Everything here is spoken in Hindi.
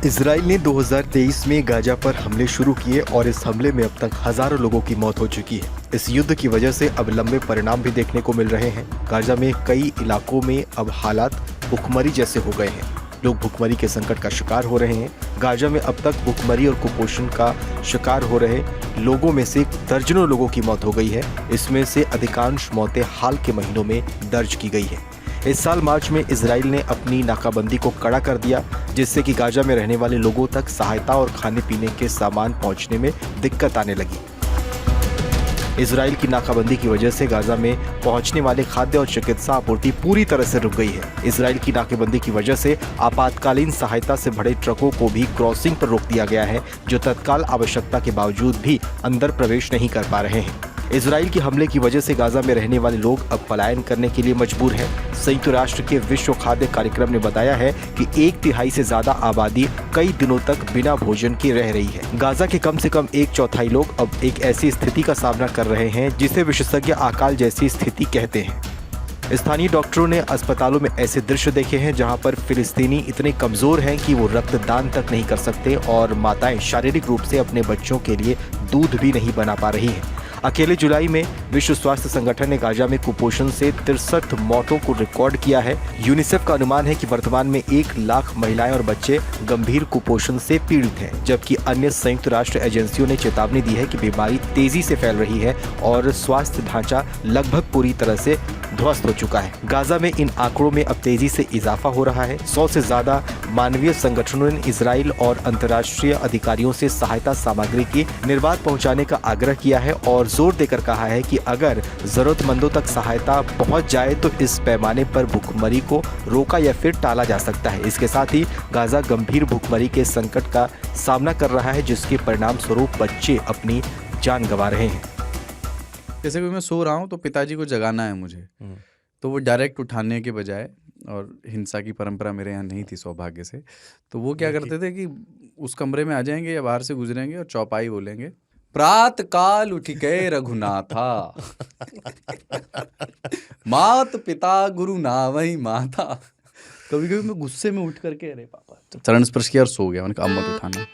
इजराइल ने 2023 में गाजा पर हमले शुरू किए और इस हमले में अब तक हजारों लोगों की मौत हो चुकी है। इस युद्ध की वजह से अब लंबे परिणाम भी देखने को मिल रहे हैं। गाजा में कई इलाकों में अब हालात भुखमरी जैसे हो गए हैं। लोग भुखमरी के संकट का शिकार हो रहे हैं। गाजा में अब तक भुखमरी और कुपोषण का शिकार हो रहे लोगों में से दर्जनों लोगों की मौत हो गई है। इसमें से अधिकांश मौतें हाल के महीनों में दर्ज की गई है। इस साल मार्च में इजराइल ने अपनी नाकाबंदी को कड़ा कर दिया, जिससे कि गाजा में रहने वाले लोगों तक सहायता और खाने पीने के सामान पहुंचने में दिक्कत आने लगी। इजराइल की नाकाबंदी की वजह से गाजा में पहुंचने वाले खाद्य और चिकित्सा आपूर्ति पूरी तरह से रुक गई है। इजराइल की नाकाबंदी की वजह से आपातकालीन सहायता से भरे ट्रकों को भी क्रॉसिंग पर रोक दिया गया है, जो तत्काल आवश्यकता के बावजूद भी अंदर प्रवेश नहीं कर पा रहे हैं। इजराइल के हमले की वजह से गाजा में रहने वाले लोग अब पलायन करने के लिए मजबूर हैं। संयुक्त राष्ट्र के विश्व खाद्य कार्यक्रम ने बताया है कि 1/3 से ज्यादा आबादी कई दिनों तक बिना भोजन के रह रही है। गाजा के कम से कम 1/4 लोग अब एक ऐसी स्थिति का सामना कर रहे हैं जिसे विशेषज्ञ अकाल जैसी स्थिति कहते हैं। स्थानीय डॉक्टरों ने अस्पतालों में ऐसे दृश्य देखे हैं जहां पर फिलिस्तीनी इतने कमजोर हैं कि वो रक्तदान तक नहीं कर सकते और माताएं शारीरिक रूप से अपने बच्चों के लिए दूध भी नहीं बना पा रही हैं। अकेले जुलाई में विश्व स्वास्थ्य संगठन ने गाजा में कुपोषण से 63 मौतों को रिकॉर्ड किया है। यूनिसेफ का अनुमान है कि वर्तमान में 1 लाख महिलाएं और बच्चे गंभीर कुपोषण से पीड़ित हैं, जबकि अन्य संयुक्त राष्ट्र एजेंसियों ने चेतावनी दी है कि बीमारी तेजी से फैल रही है और स्वास्थ्य ढांचा लगभग पूरी तरह से ध्वस्त हो चुका है। गाजा में इन आंकड़ों में अब तेजी से इजाफा हो रहा है। 100 से ज्यादा मानवीय संगठनों ने इजराइल और अंतर्राष्ट्रीय अधिकारियों से सहायता सामग्री की निर्बाध पहुंचाने का आग्रह किया है और जोर देकर कहा है कि अगर जरूरतमंदों तक सहायता पहुंच जाए तो इस पैमाने पर भुखमरी को रोका या फिर टाला जा सकता है। इसके साथ ही गाजा गंभीर भुखमरी के संकट का सामना कर रहा है, जिसके परिणाम स्वरूप बच्चे अपनी जान गंवा रहे हैं। जैसे कि मैं सो रहा हूँ तो पिताजी को जगाना है मुझे, तो वो डायरेक्ट उठाने के बजाय, और हिंसा की परंपरा मेरे यहाँ नहीं थी सौभाग्य से, तो वो क्या करते थे कि उस कमरे में आ जाएंगे या बाहर से गुजरेंगे और चौपाई बोलेंगे, प्रात काल उठिके रघुनाथा मात पिता गुरु नावही माता। कभी कभी मैं गुस्से में उठ करके अरे पापा चरण स्पर्श किया और सो गया। मैंने कहा अब मत उठाना।